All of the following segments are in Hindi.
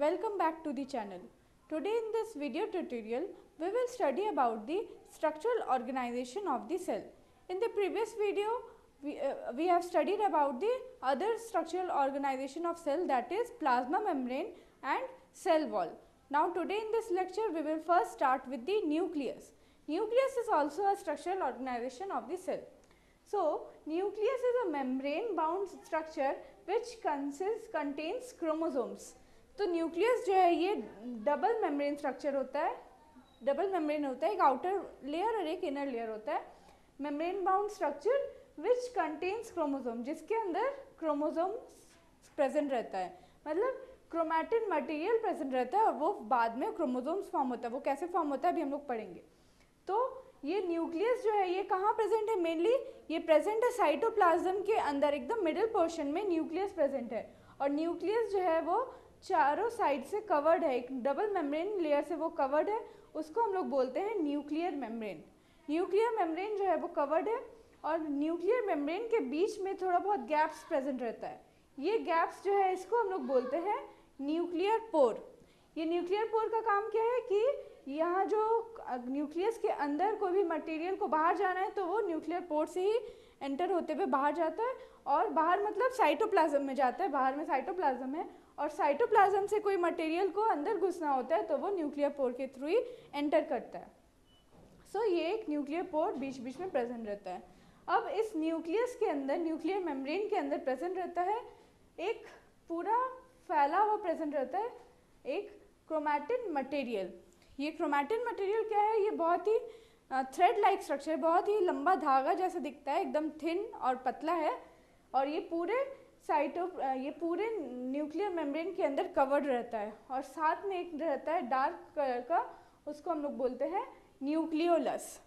Welcome back to the channel. Today in this video tutorial, we will study about the structural organization of the cell. In the previous video, we have studied about the other structural organization of cell, that is plasma membrane and cell wall. Now today in this lecture, we will first start with the nucleus. Nucleus is also a structural organization of the cell. So nucleus is a membrane bound structure which contains chromosomes. तो न्यूक्लियस जो है ये डबल मेम्ब्रेन स्ट्रक्चर होता है, डबल मेम्ब्रेन होता है, एक आउटर लेयर और एक इनर लेयर होता है. Membrane bound structure which contains chromosome, जिसके अंदर क्रोमोसोम प्रेजेंट रहता है, मतलब क्रोमैटिन मटेरियल प्रेजेंट रहता है और वो बाद में क्रोमोसोम्स फॉर्म होता है. वो कैसे फॉर्म होता है अभी हम लोग पढ़ेंगे. तो ये न्यूक्लियस जो है ये कहाँ प्रेजेंट है, मेनली ये प्रेजेंट है साइटोप्लाज्म के अंदर, एकदम मिडिल पोर्शन में न्यूक्लियस प्रेजेंट है. और न्यूक्लियस जो है वो चारों साइड से कवर्ड है, एक डबल मेम्ब्रेन लेयर से वो कवर्ड है, उसको हम लोग बोलते हैं न्यूक्लियर मेम्ब्रेन. न्यूक्लियर मेम्ब्रेन जो है वो कवर्ड है और न्यूक्लियर मेम्ब्रेन के बीच में थोड़ा बहुत गैप्स प्रेजेंट रहता है. ये गैप्स जो है इसको हम लोग बोलते हैं न्यूक्लियर पोर. ये न्यूक्लियर पोर का काम क्या है कि यहाँ जो न्यूक्लियस के अंदर कोई भी मटेरियल को बाहर जाना है तो वो न्यूक्लियर पोर से ही एंटर होते हुए बाहर जाता है, और बाहर मतलब साइटोप्लाज्म में जाता है, बाहर में साइटोप्लाज्म है, और साइटोप्लाज्म से कोई मटेरियल को अंदर घुसना होता है तो वो न्यूक्लियर पोर के थ्रू ही एंटर करता है. सो ये एक न्यूक्लियर पोर बीच बीच में प्रेजेंट रहता है. अब इस न्यूक्लियस के अंदर, न्यूक्लियर मेम्ब्रेन के अंदर प्रेजेंट रहता है एक पूरा फैला हुआ प्रेजेंट रहता है एक क्रोमैटिन मटेरियल. ये क्रोमैटिन मटेरियल क्या है, ये बहुत ही थ्रेड लाइक स्ट्रक्चर, बहुत ही लंबा धागा जैसा दिखता है, एकदम थिन और पतला है, और ये पूरे न्यूक्लियर मेम्ब्रेन के अंदर कवर्ड रहता है. और साथ में एक रहता है डार्क कलर का, उसको हम लोग बोलते हैं न्यूक्लियोलस.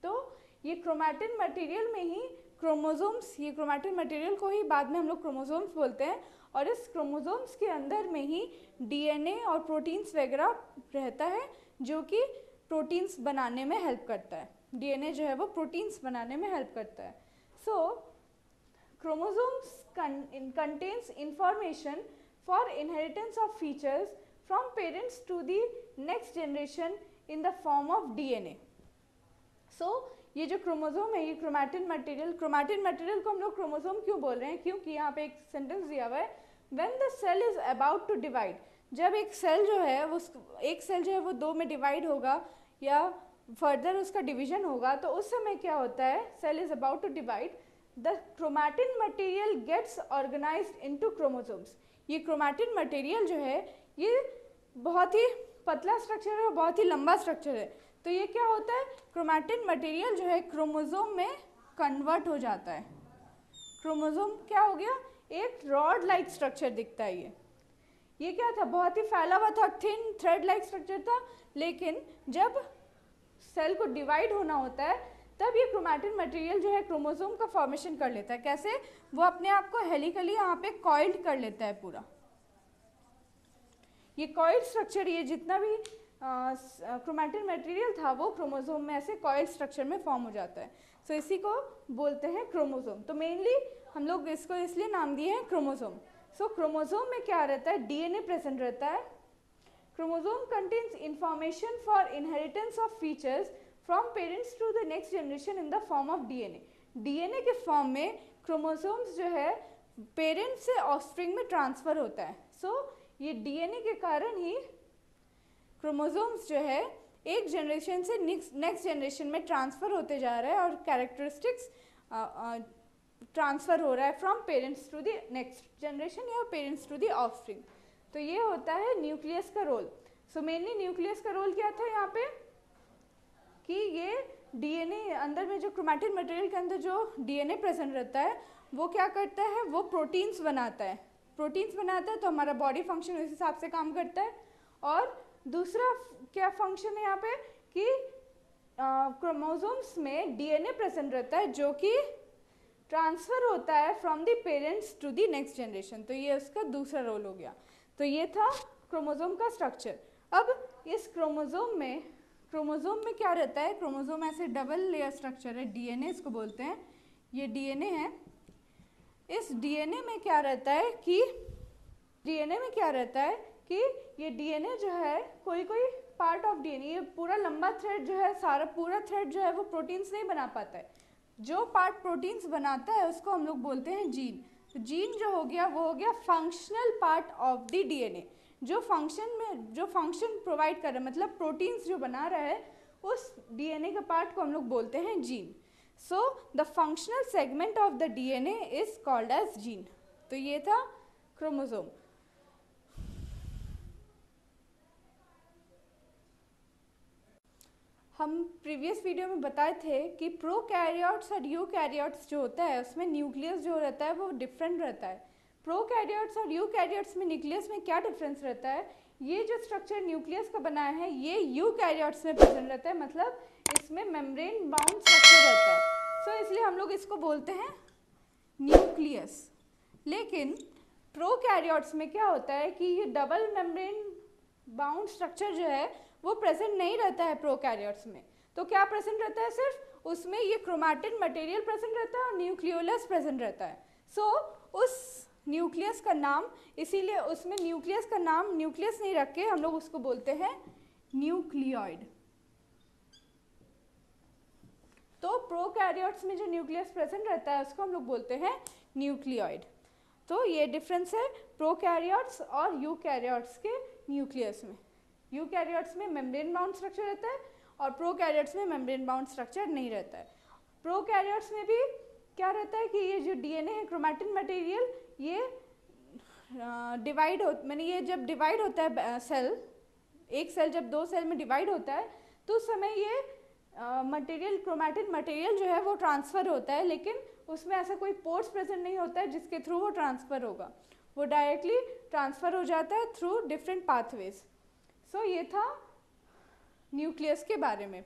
तो ये क्रोमैटिन मटेरियल में ही क्रोमोसोम्स, ये क्रोमैटिन मटेरियल को ही बाद में हम लोग क्रोमोसोम्स बोलते हैं, और इस क्रोमोसोम्स के अंदर में ही डीएनए और प्रोटीन्स वगैरह रहता है जो कि प्रोटीन्स बनाने में हेल्प करता है. डीएनए जो है वो प्रोटीन्स बनाने में हेल्प करता है. सो chromosomes contains information for inheritance of features from parents to the next generation in the form of DNA. So ये जो क्रोमोसोम है, ये क्रोमैटिन मटेरियल को हम लोग क्रोमोसोम क्यों बोल रहे हैं, क्योंकि यहाँ पे एक सेंटेंस दिया हुआ है, when the cell is about to divide. जब एक सेल जो है वो दो में डिवाइड होगा या फर्दर उसका डिवीजन होगा, तो उस समय क्या होता है, cell is about to divide, the chromatin material gets organized into chromosomes. ये chromatin material जो है ये बहुत ही पतला स्ट्रक्चर है और बहुत ही लंबा स्ट्रक्चर है. तो ये क्या होता है, chromatin material जो है क्रोमोसोम में कन्वर्ट हो जाता है. क्रोमोसोम क्या हो गया, एक रॉड लाइक स्ट्रक्चर दिखता है. ये क्या था, बहुत ही फैला हुआ था, थिन थ्रेड लाइक स्ट्रक्चर था, लेकिन जब सेल को डिवाइड होना होता है तब ये क्रोमैटिन मटेरियल जो है क्रोमोसोम का फॉर्मेशन कर लेता है. कैसे, वो अपने आप को हेलिकली यहाँ पे कॉइल्ड कर लेता है पूरा. ये कॉइल्ड स्ट्रक्चर, ये जितना भी क्रोमैटिन मटेरियल था वो क्रोमोसोम में ऐसे कॉइल्ड स्ट्रक्चर में फॉर्म हो जाता है. सो इसी को बोलते हैं क्रोमोसोम. तो मेनली हम लोग इसको इसलिए नाम दिए हैं क्रोमोसोम. सो क्रोमोसोम में क्या रहता है, डीएनए प्रेजेंट रहता है. Chromosome contains information for inheritance of features from parents to the next generation in the form of DNA. DNA के फॉर्म में क्रोमोसोम्स जो है पेरेंट्स से ऑफस्प्रिंग में ट्रांसफर होता है. सो ये डीएनए के कारण ही क्रोमोसोम्स जो है एक जनरेशन से नेक्स्ट जनरेशन में ट्रांसफर होते जा रहा है, और कैरेक्टरिस्टिक्स ट्रांसफर हो रहा है from parents to the next generation या पेरेंट्स टू द ऑफस्प्रिंग. तो ये होता है न्यूक्लियस का रोल. सो मेनली न्यूक्लियस का रोल क्या था यहाँ पे, कि ये डीएनए अंदर में जो क्रोमैटिन मटेरियल के अंदर जो डीएनए प्रेजेंट रहता है वो क्या करता है, वो प्रोटीन्स बनाता है. तो हमारा बॉडी फंक्शन उस हिसाब से काम करता है. और दूसरा क्या फंक्शन है यहाँ पे कि क्रोमोसोम्स में डीएनए प्रेजेंट रहता है जो कि ट्रांसफर होता है from the parents to the next generation. तो ये उसका दूसरा रोल हो गया. तो ये था क्रोमोसोम का स्ट्रक्चर. अब इस क्रोमोसोम में क्या रहता है, क्रोमोसोम ऐसे डबल लेयर स्ट्रक्चर है, डीएनए इसको बोलते हैं. ये डीएनए है. इस डीएनए में क्या रहता है कि ये डीएनए जो है कोई पार्ट ऑफ डीएनए, ये पूरा लंबा थ्रेड जो है, सारा पूरा थ्रेड जो है वो प्रोटीन्स नहीं बना पाता है। जो पार्ट प्रोटीन्स बनाता है उसको हम लोग बोलते हैं जीन। तो जीन जो हो गया वो हो गया functional part of the DNA, जो फंक्शन प्रोवाइड कर रहा है, मतलब प्रोटीन्स जो बना रहा है उस डीएनए के पार्ट को हम लोग बोलते हैं gene. So the functional segment of the DNA is called as gene. तो ये था क्रोमोसोम। हम प्रीवियस वीडियो में बताए थे कि प्रोकैरियोट्स और यूकैरियोट्स जो होता है उसमें न्यूक्लियस जो रहता है वो डिफरेंट रहता है। प्रोकैरियोट्स और यूकैरियोट्स में न्यूक्लियस में क्या डिफरेंस रहता है, ये जो स्ट्रक्चर न्यूक्लियस का बनाया है ये यूकैरियोट्स में प्रेजेंट रहता है, मतलब इसमें मेम्ब्रेन बाउंड स्ट्रक्चर रहता है। सो इसलिए हम लोग इसको बोलते हैं न्यूक्लियस। लेकिन प्रोकैरियोट्स में क्या होता है कि ये डबल मेम्ब्रेन बाउंड स्ट्रक्चर जो है वो प्रेजेंट नहीं रहता है प्रोकैरियोट्स में। तो क्या प्रेजेंट रहता है, सिर्फ उसमें ये क्रोमैटिन मटेरियल प्रेजेंट रहता है और न्यूक्लियोलस प्रेजेंट रहता है। सो उस न्यूक्लियस का नाम, इसीलिए उसमें न्यूक्लियस का नाम न्यूक्लियस नहीं रख के हम लोग उसको बोलते हैं न्यूक्लियोइड। तो प्रोकैरियोट्स में जो न्यूक्लियस प्रेजेंट रहता है उसको हम लोग बोलते हैं न्यूक्लियोइड। तो ये डिफरेंस है प्रोकैरियोट्स और यूकैरियोट्स के न्यूक्लियस में। यूकैरियोट्स में मेम्ब्रेन बाउंड स्ट्रक्चर रहता है और प्रोकैरियोट्स में मेम्ब्रेन बाउंड स्ट्रक्चर नहीं रहता है। प्रोकैरियोट्स में भी क्या रहता है कि ये जो डीएनए है, क्रोमैटिन मटेरियल, ये ये जब डिवाइड होता है सेल, एक सेल जब दो सेल में डिवाइड होता है तो उस समय ये मटेरियल, क्रोमैटिन मटेरियल जो है वो ट्रांसफ़र होता है, लेकिन उसमें ऐसा कोई पोर्ट्स प्रेजेंट नहीं होता है जिसके थ्रू वो ट्रांसफ़र होगा, वो डायरेक्टली ट्रांसफ़र हो जाता है थ्रू डिफरेंट पाथवेज। सो ये था न्यूक्लियस के बारे में।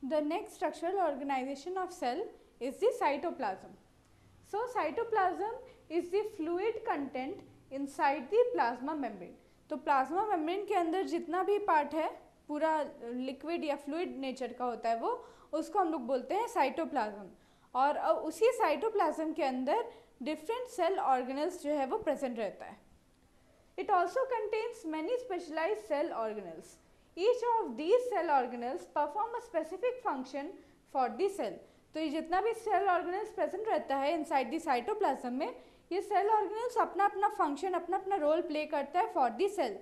The next structural organisation of cell is the cytoplasm. So cytoplasm is the fluid content inside the plasma membrane. तो प्लाज्मा मेम्ब्रेन के अंदर जितना भी पार्ट है पूरा लिक्विड या फ्लूइड नेचर का होता है वो, उसको हम लोग बोलते हैं साइटोप्लाज्म। और उसी साइटोप्लाज्म के अंदर डिफरेंट सेल ऑर्गेनल्स जो है वो प्रेजेंट रहता है। It also contains many specialized cell organelles. Each of these cell organelles perform a specific function for the cell. तो ये जितना भी सेल ऑर्गेनल्स प्रेजेंट रहता है इनसाइड द साइटोप्लाज्म में, ये सेल ऑर्गेनल्स अपना अपना फंक्शन, अपना अपना रोल प्ले करता है फॉर द सेल।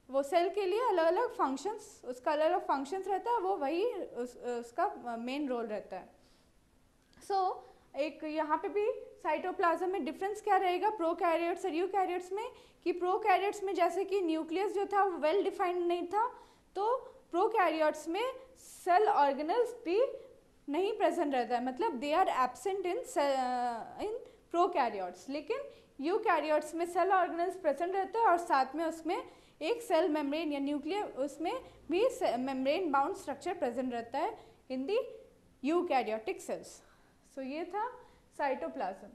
वो सेल के लिए अलग अलग फंक्शंस, उसका अलग अलग फंक्शंस रहता है, वो वही उसका मेन रोल रहता है। सो एक यहाँ पे भी साइटोप्लाज्म में डिफरेंस क्या रहेगा प्रोकैरियोट्स और यूकैरियोट्स में, कि प्रोकैरियोट्स में जैसे कि न्यूक्लियस जो था वो वेल डिफाइंड नहीं था, तो प्रोकैरियोट्स में सेल ऑर्गेनल्स भी नहीं प्रेजेंट रहता है, मतलब they are absent in prokaryotes. लेकिन यूकैरियोट्स में सेल ऑर्गेनल्स प्रेजेंट रहता है और साथ में उसमें एक सेल मेम्ब्रेन या न्यूक्लियर, उसमें भी मेम्ब्रेन बाउंड स्ट्रक्चर प्रेजेंट रहता है इन दी यूकैरियोटिक सेल्स। सो ये था साइटोप्लाज्म।